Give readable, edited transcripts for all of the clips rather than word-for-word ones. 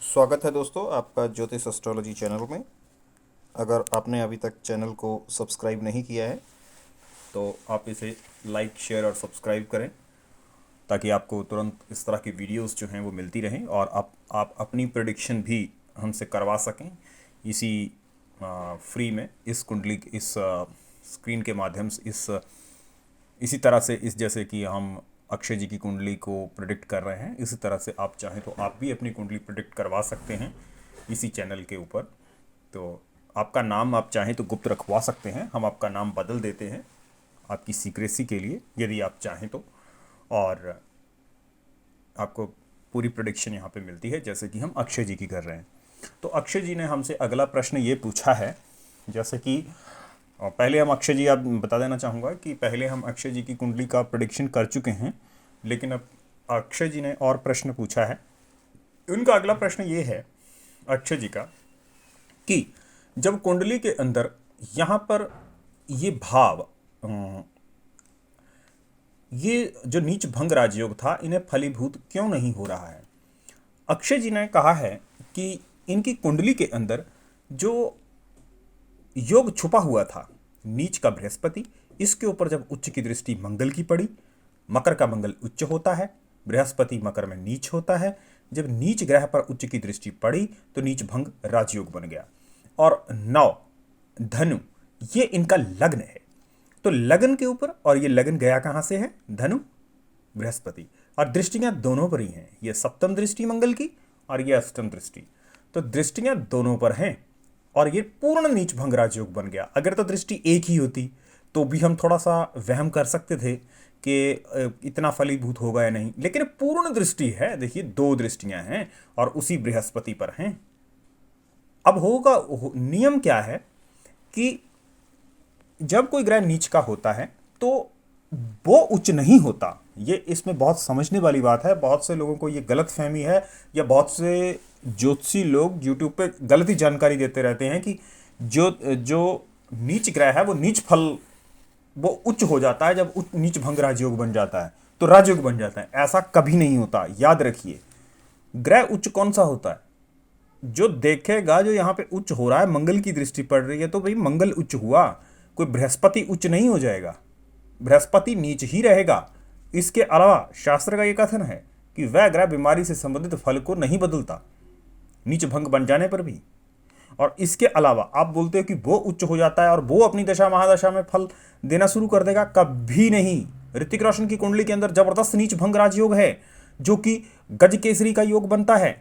स्वागत है दोस्तों आपका ज्योतिष एस्ट्रोलॉजी चैनल में। अगर आपने अभी तक चैनल को सब्सक्राइब नहीं किया है तो आप इसे लाइक शेयर और सब्सक्राइब करें ताकि आपको तुरंत इस तरह की वीडियोस जो हैं वो मिलती रहें और आप अपनी प्रेडिक्शन भी हमसे करवा सकें इसी फ्री में इस कुंडली इस स्क्रीन के माध्यम से इसी तरह से इस जैसे कि हम अक्षय जी की कुंडली को प्रिडिक्ट कर रहे हैं इसी तरह से आप चाहें तो आप भी अपनी कुंडली प्रिडिक्ट करवा सकते हैं इसी चैनल के ऊपर। तो आपका नाम आप चाहें तो गुप्त रखवा सकते हैं, हम आपका नाम बदल देते हैं आपकी सीक्रेसी के लिए यदि आप चाहें तो। और आपको पूरी प्रोडिक्शन यहाँ पे मिलती है जैसे कि हम अक्षय जी की कर रहे हैं। तो अक्षय जी ने हमसे अगला प्रश्न ये पूछा है, जैसे कि पहले हम अक्षय जी, आप बता देना चाहूँगा कि पहले हम अक्षय जी की कुंडली का प्रेडिक्शन कर चुके हैं, लेकिन अब अक्षय जी ने और प्रश्न पूछा है। उनका अगला प्रश्न ये है अक्षय जी का कि जब कुंडली के अंदर यहाँ पर ये भाव ये जो नीच भंग राजयोग था इन्हें फलीभूत क्यों नहीं हो रहा है। अक्षय जी ने कहा है कि इनकी कुंडली के अंदर जो योग छुपा हुआ था नीच का बृहस्पति, इसके ऊपर जब उच्च की दृष्टि मंगल की पड़ी, मकर का मंगल उच्च होता है, बृहस्पति मकर में नीच होता है, जब नीच ग्रह पर उच्च की दृष्टि पड़ी तो नीच भंग राजयोग बन गया। और 9 धनु ये इनका लग्न है, तो लग्न के ऊपर, और ये लग्न गया कहां से है, धनु बृहस्पति, और दृष्टियां दोनों पर ही हैं, ये सप्तम दृष्टि मंगल की और ये अष्टम दृष्टि, तो दृष्टियां दोनों पर हैं और ये पूर्ण नीच भंग राजयोग बन गया। अगर तो दृष्टि एक ही होती तो भी हम थोड़ा सा वहम कर सकते थे कि इतना फलीभूत होगा या नहीं, लेकिन पूर्ण दृष्टि है, देखिए 2 दृष्टियां हैं और उसी बृहस्पति पर हैं। अब नियम क्या है कि जब कोई ग्रह नीच का होता है तो वो उच्च नहीं होता। ये इसमें बहुत समझने वाली बात है, बहुत से लोगों को ये गलत फहमी है, या बहुत से ज्योतिषी लोग यूट्यूब पे गलत ही जानकारी देते रहते हैं कि जो जो नीच ग्रह है वो नीच फल वो उच्च हो जाता है, जब नीच भंग राजयोग बन जाता है तो राजयोग बन जाता है। ऐसा कभी नहीं होता, याद रखिए। ग्रह उच्च कौन सा होता है, जो देखेगा जो यहाँ पे उच्च हो रहा है, मंगल की दृष्टि पड़ रही है तो भाई मंगल उच्च हुआ, कोई बृहस्पति उच्च नहीं हो जाएगा, बृहस्पति नीच ही रहेगा। इसके अलावा शास्त्र का यह कथन है कि वह ग्रह बीमारी से संबंधित फल को नहीं बदलता नीच भंग बन जाने पर भी। और इसके अलावा आप बोलते हो कि वो उच्च हो जाता है और वो अपनी दशा महादशा में फल देना शुरू कर देगा, कभी नहीं। ऋतिक रोशन की कुंडली के अंदर जबरदस्त नीच भंग राजयोग है जो कि गज केसरी का योग बनता है।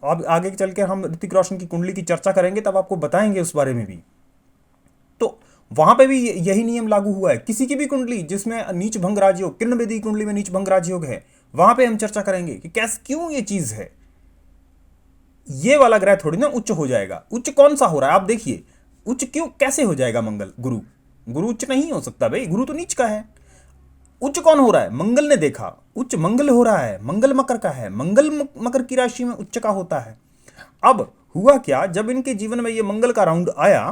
अब आगे चल के हम ऋतिक रोशन की कुंडली की चर्चा करेंगे तब आपको बताएंगे उस बारे में भी। तो वहां पे भी यही नियम लागू हुआ है, किसी की भी कुंडली जिसमें नीच भंग राजयोग, किरण बेदी की कुंडली में नीच भंग राजयोग है, वहां पे हम चर्चा करेंगे कि कैसे क्यों ये चीज है। ये वाला ग्रह थोड़ी ना उच्च हो जाएगा। उच्च कौन सा हो रहा है आप देखिए, उच्च क्यों कैसे हो जाएगा, मंगल गुरु, गुरु उच्च नहीं हो सकता भाई, गुरु तो नीच का है। उच्च कौन हो रहा है, मंगल ने देखा उच्च मंगल हो रहा है, मंगल मकर का है, मंगल मकर की राशि में उच्च का होता है। अब हुआ क्या, जब इनके जीवन में ये मंगल का राउंड आया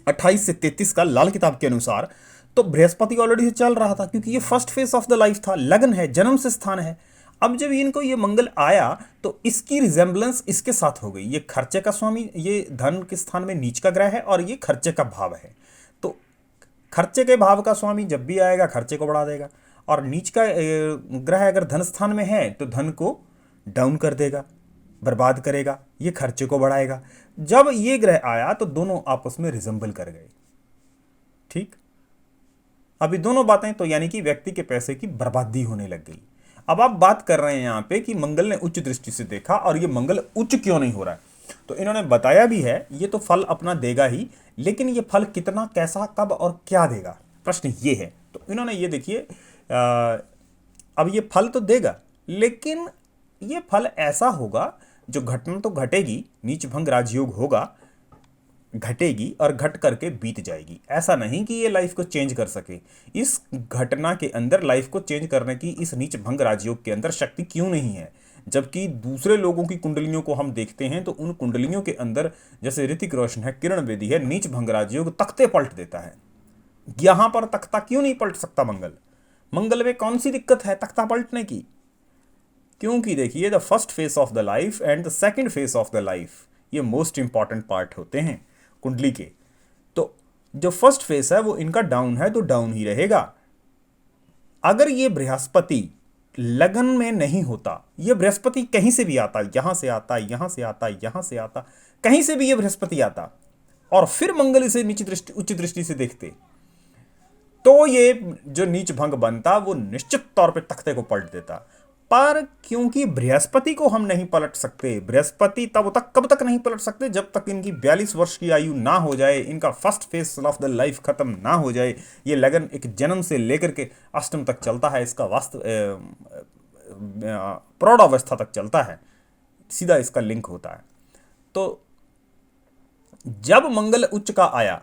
28 से 33 का लाल किताब के अनुसार, तो बृहस्पति ऑलरेडी से चल रहा था क्योंकि ये first phase of the life था, लगन है, जन्म से स्थान है। अब जब इनको ये मंगल आया तो इसकी रिजेंबलेंस इसके साथ हो गई। ये खर्चे का स्वामी, ये धन के स्थान में नीच का ग्रह है और ये खर्चे का भाव है, तो खर्चे के भाव का स्वामी जब भी आएगा खर्चे को बढ़ा देगा, और नीच का ग्रह अगर धन स्थान में है तो धन को डाउन कर देगा, बर्बाद करेगा, ये खर्चे को बढ़ाएगा। जब ये ग्रह आया तो दोनों आपस में रिजेंबल कर गए। ठीक, अभी दोनों बातें तो यानी कि व्यक्ति के पैसे की बर्बादी होने लग गई। अब आप बात कर रहे हैं यहां पे कि मंगल ने उच्च दृष्टि से देखा और ये मंगल उच्च क्यों नहीं हो रहा है, तो इन्होंने बताया भी है ये तो फल अपना देगा ही, लेकिन ये फल कितना, कैसा, कब और क्या देगा, प्रश्न ये है। तो इन्होंने ये देखिए, अब ये फल तो देगा लेकिन ये फल ऐसा होगा जो घटना तो घटेगी, नीच भंग राजयोग होगा, घटेगी और घट करके बीत जाएगी। ऐसा नहीं कि ये लाइफ को चेंज कर सके। इस घटना के अंदर लाइफ को चेंज करने की इस नीच भंग राजयोग के अंदर शक्ति क्यों नहीं है, जबकि दूसरे लोगों की कुंडलियों को हम देखते हैं तो उन कुंडलियों के अंदर, जैसे ऋतिक रोशन है, किरण बेदी है, नीच भंग राजयोग तख्ते पलट देता है। यहां पर तख्ता क्यों नहीं पलट सकता मंगल, मंगल में कौन सी दिक्कत है तख्ता पलटने की। क्योंकि देखिए the first face of the life and the second face of the life, ये मोस्ट इंपॉर्टेंट पार्ट होते हैं कुंडली के। तो जो फर्स्ट फेस है वो इनका डाउन है, तो डाउन ही रहेगा। अगर ये बृहस्पति लगन में नहीं होता, ये बृहस्पति कहीं से भी आता, यहां से आता, यहां से आता, यहां से आता, कहीं से भी ये बृहस्पति आता, और फिर मंगल इसे नीच दृष्टि उच्च दृष्टि से देखते, तो ये जो नीच भंग बनता वो निश्चित तौर पे तख्ते को पलट देता। पर क्योंकि बृहस्पति को हम नहीं पलट सकते, बृहस्पति तब तक कब तक नहीं पलट सकते, जब तक इनकी 42 वर्ष की आयु ना हो जाए, इनका first phase of the life खत्म ना हो जाए। ये लगन एक जन्म से लेकर के अष्टम तक चलता है, इसका वास्तव प्रौढ़ावस्था तक चलता है, सीधा इसका लिंक होता है। तो जब मंगल उच्च का आया,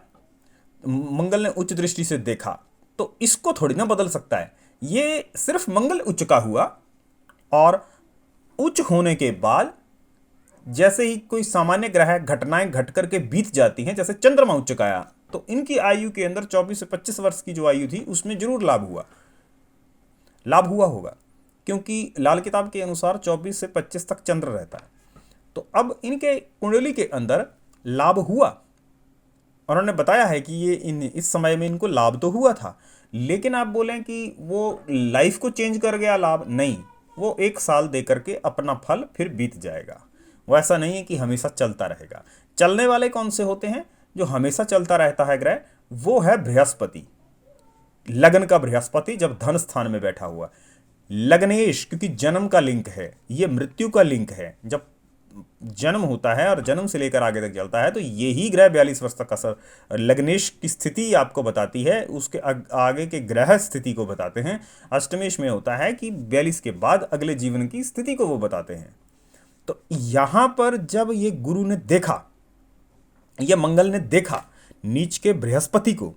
मंगल ने उच्च दृष्टि से देखा, तो इसको थोड़ी ना बदल सकता है। ये सिर्फ मंगल उच्च का हुआ, और उच्च होने के बाद जैसे ही कोई सामान्य ग्रह घटनाएं घट करके बीत जाती हैं, जैसे चंद्रमा उच्च का आया, तो इनकी आयु के अंदर 24 से 25 वर्ष की जो आयु थी उसमें जरूर लाभ हुआ होगा, क्योंकि लाल किताब के अनुसार 24 से 25 तक चंद्र रहता है। तो अब इनके कुंडली के अंदर लाभ हुआ, उन्होंने बताया है कि ये इस समय में इनको लाभ तो हुआ था, लेकिन आप बोलें कि वो लाइफ को चेंज कर गया लाभ, नहीं, वो 1 साल दे करके अपना फल फिर बीत जाएगा। वो ऐसा नहीं है कि हमेशा चलता रहेगा। चलने वाले कौन से होते हैं? जो हमेशा चलता रहता है ग्रह, वो है बृहस्पति, लगन का बृहस्पति, जब धन स्थान में बैठा हुआ। लग्नेश, क्योंकि जन्म का लिंक है, ये मृत्यु का लिंक है। जब जन्म होता है और जन्म से लेकर आगे तक चलता है, तो यही ग्रह 42 वर्ष तक असर, लग्नेश की स्थिति आपको बताती है, उसके आगे के ग्रह स्थिति को बताते हैं। अष्टमेश में होता है कि 42 के बाद अगले जीवन की स्थिति को वो बताते हैं। तो यहां पर जब ये गुरु ने देखा, ये मंगल ने देखा नीच के बृहस्पति को,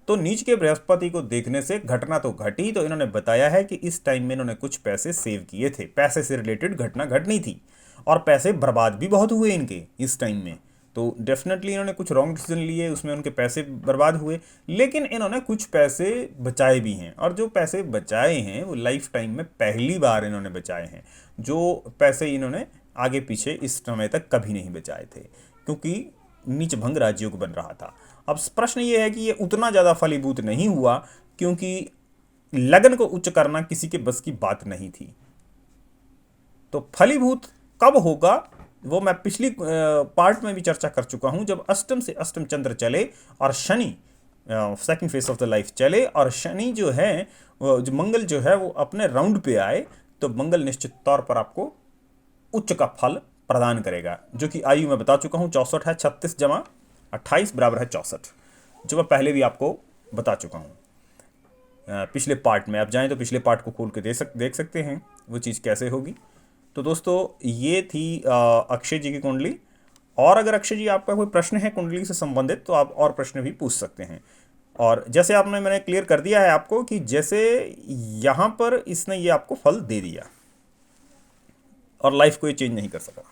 तो नीच के बृहस्पति को देखने से घटना तो घटी। तो इन्होंने बताया है कि इस टाइम में इन्होंने कुछ पैसे सेव किए थे, पैसे से रिलेटेड घटना घटनी थी, और पैसे बर्बाद भी बहुत हुए इनके इस टाइम में। तो डेफिनेटली इन्होंने कुछ रॉन्ग डिसीजन लिए, उसमें उनके पैसे बर्बाद हुए, लेकिन इन्होंने कुछ पैसे बचाए भी हैं। और जो पैसे बचाए हैं वो लाइफ टाइम में पहली बार इन्होंने बचाए हैं। जो पैसे इन्होंने आगे पीछे इस समय तक कभी नहीं बचाए थे, क्योंकि नीच भंग राजयोग बन रहा था। अब प्रश्न ये है कि ये उतना ज़्यादा फलीभूत नहीं हुआ, क्योंकि लगन को उच्च करना किसी के बस की बात नहीं थी। तो फलीभूत कब होगा वो मैं पिछली पार्ट में भी चर्चा कर चुका हूं, जब अष्टम से अष्टम चंद्र चले और Shani second face of the life चले, और शनि जो है, जो मंगल जो है वो अपने राउंड पे आए, तो मंगल निश्चित तौर पर आपको उच्च का फल प्रदान करेगा, जो कि आयु में बता चुका हूं 64 है, 36 जमा 28 बराबर है 64, जो मैं पहले भी आपको बता चुका हूं पिछले पार्ट में। आप जाएं तो पिछले पार्ट को खोल के देख सकते हैं वो चीज़ कैसे होगी। तो दोस्तों ये थी अक्षय जी की कुंडली, और अगर अक्षय जी आपका कोई प्रश्न है कुंडली से संबंधित, तो आप और प्रश्न भी पूछ सकते हैं। और जैसे मैंने क्लियर कर दिया है आपको कि जैसे यहाँ पर इसने ये आपको फल दे दिया और लाइफ को ये चेंज नहीं कर सका।